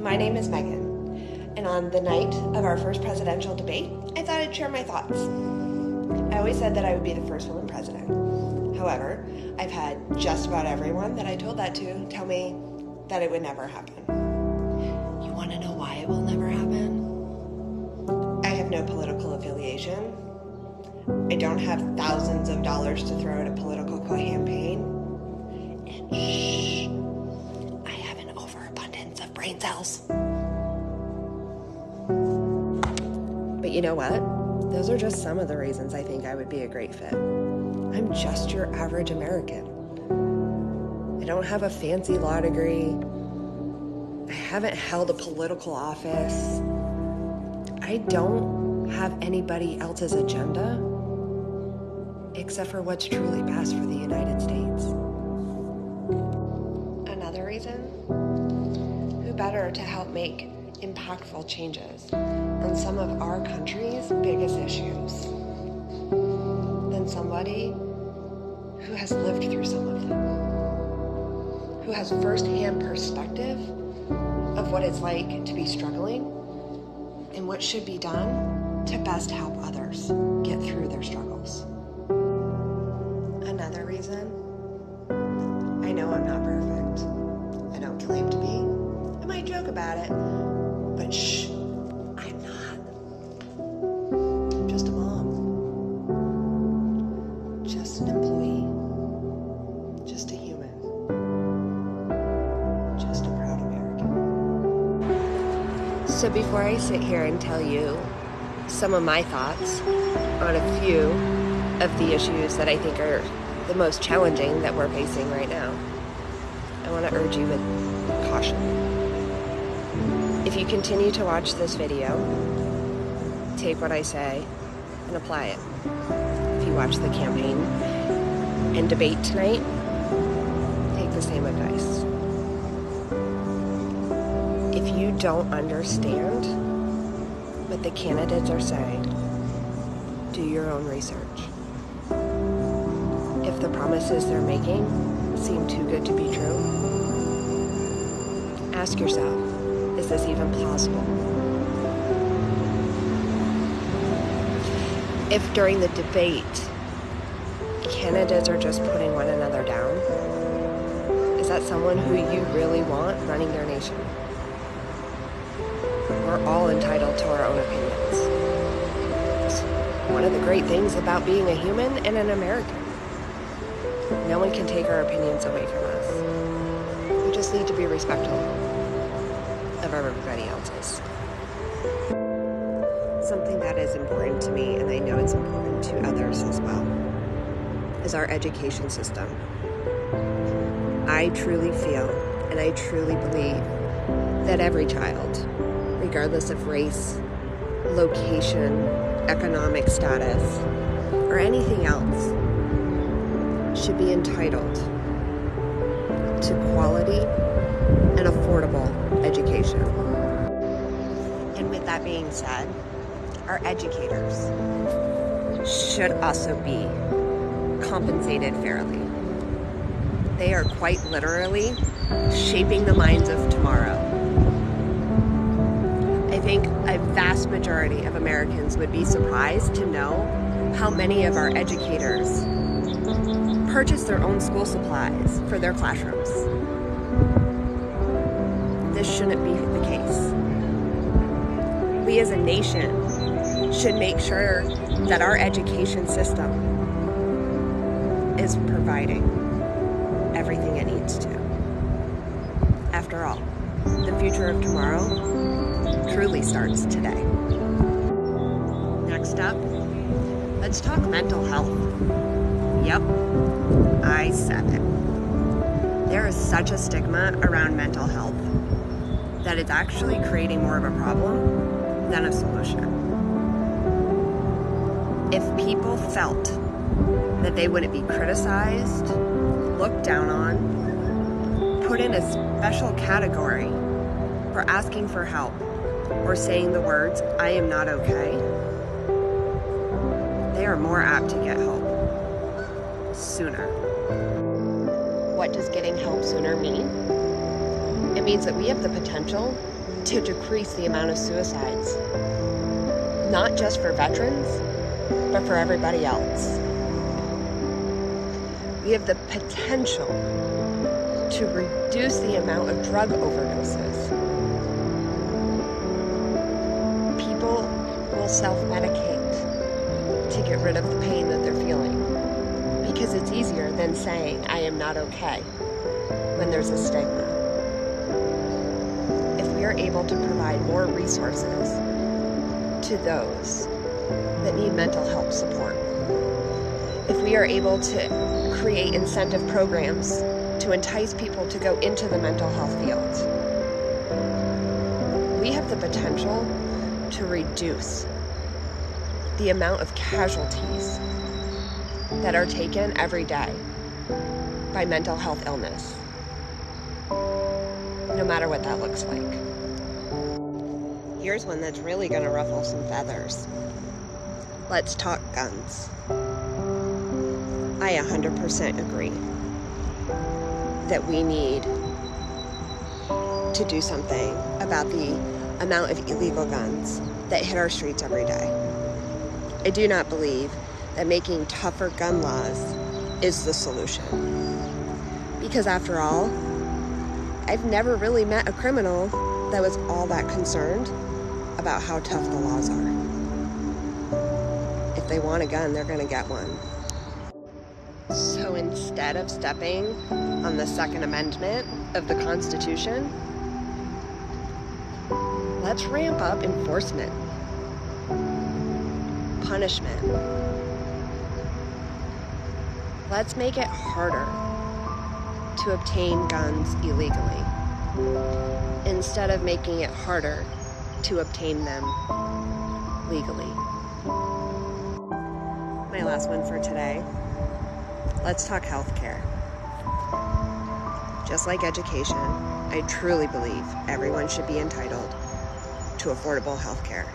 My name is Megan, and on the night of our first presidential debate, I thought I'd share my thoughts. I always said that I would be the first woman president. However, I've had just about everyone that I told that to tell me that it would never happen. You want to know why it will never happen? I have no political affiliation. I don't have thousands of dollars to throw at a political campaign. And shh, I have an overabundance of brain cells. But you know what? Those are just some of the reasons I think I would be a great fit. I'm just your average American. I don't have a fancy law degree. I haven't held a political office. I don't have anybody else's agenda except for what's truly best for the United States. Another reason? Who better to help make impactful changes on some of our country's biggest issues than somebody who has lived through some of them, who has firsthand perspective of what it's like to be struggling and what should be done to best help others get through their struggles. Another reason, I know I'm not perfect. I don't claim to be. I might joke about it, but shh, I'm not. I'm just a mom. Just an employee. Just a human. Just a proud American. So before I sit here and tell you some of my thoughts on a few of the issues that I think are the most challenging that we're facing right now, I want to urge you with caution. If you continue to watch this video, take what I say and apply it. If you watch the campaign and debate tonight, take the same advice. If you don't understand what the candidates are saying, do your own research. If the promises they're making seem too good to be true, ask yourself, is this even plausible? If during the debate, candidates are just putting one another down, is that someone who you really want running their nation? We're all entitled to our own opinions. It's one of the great things about being a human and an American. No one can take our opinions away from us. We just need to be respectful of everybody else's. Something that is important to me, and I know it's important to others as well, is our education system. I truly feel, and I truly believe, that every child, regardless of race, location, economic status, or anything else, should be entitled to quality and affordable education. And with that being said, our educators should also be compensated fairly. They are quite literally shaping the minds of tomorrow. I think a vast majority of Americans would be surprised to know how many of our educators purchase their own school supplies for their classrooms. This shouldn't be the case. We as a nation should make sure that our education system is providing everything it needs to. After all, the future of tomorrow truly starts today. Next up, let's talk mental health. Yep, I said it. There is such a stigma around mental health that it's actually creating more of a problem than a solution. If people felt that they wouldn't be criticized, looked down on, put in a special category for asking for help or saying the words, "I am not okay," they are more apt to get help sooner. What does getting help sooner mean? It means that we have the potential to decrease the amount of suicides, not just for veterans, but for everybody else. We have the potential to reduce the amount of drug overdoses. People will self-medicate to get rid of the pain that they're feeling because it's easier than saying, I am not okay, when there's a stigma. If we are able to provide more resources to those that need mental health support, if we are able to create incentive programs to entice people to go into the mental health field, we have the potential to reduce the amount of casualties that are taken every day by mental health illness, no matter what that looks like. Here's one that's really going to ruffle some feathers. Let's talk guns. I 100% agree that we need to do something about the amount of illegal guns that hit our streets every day. I do not believe that making tougher gun laws is the solution. Because after all, I've never really met a criminal that was all that concerned about how tough the laws are. If they want a gun, they're gonna get one. So instead of stepping on the Second Amendment of the Constitution, let's ramp up enforcement, punishment. Let's make it harder to obtain guns illegally, instead of making it harder to obtain them legally. My last one for today. Let's talk healthcare. Just like education, I truly believe everyone should be entitled to affordable healthcare.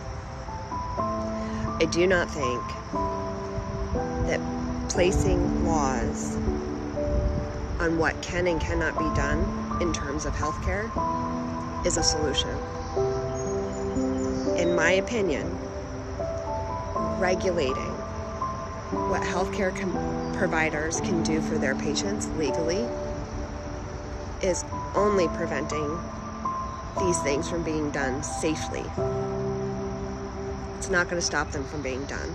I do not think that placing laws on what can and cannot be done in terms of healthcare is a solution. In my opinion, regulating what healthcare providers can do for their patients legally is only preventing these things from being done safely. It's not going to stop them from being done.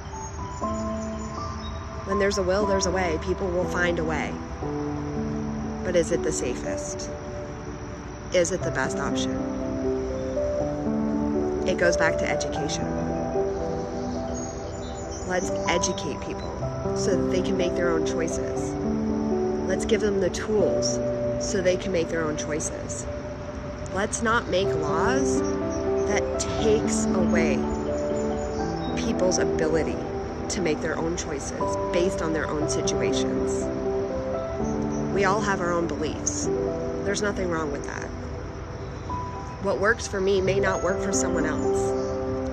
When there's a will, there's a way. People will find a way. But is it the safest? Is it the best option? It goes back to education. Let's educate people so that they can make their own choices. Let's give them the tools so they can make their own choices. Let's not make laws that takes away people's ability to make their own choices based on their own situations. We all have our own beliefs. There's nothing wrong with that. What works for me may not work for someone else,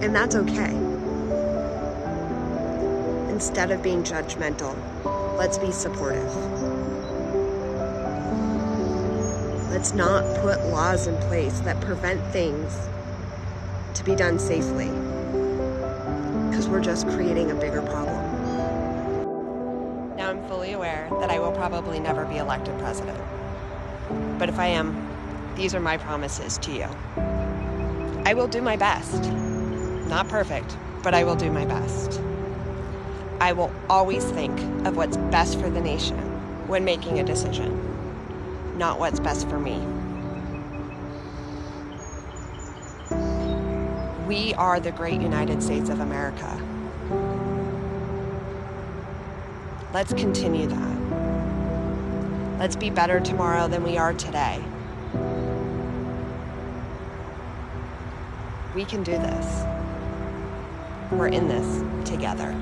and that's okay. Instead of being judgmental, let's be supportive. Let's not put laws in place that prevent things to be done safely, because we're just creating a bigger problem. Now, I'm fully aware that I will probably never be elected president. But if I am, these are my promises to you. I will do my best. Not perfect, but I will do my best. I will always think of what's best for the nation when making a decision, not what's best for me. We are the great United States of America. Let's continue that. Let's be better tomorrow than we are today. We can do this. We're in this together.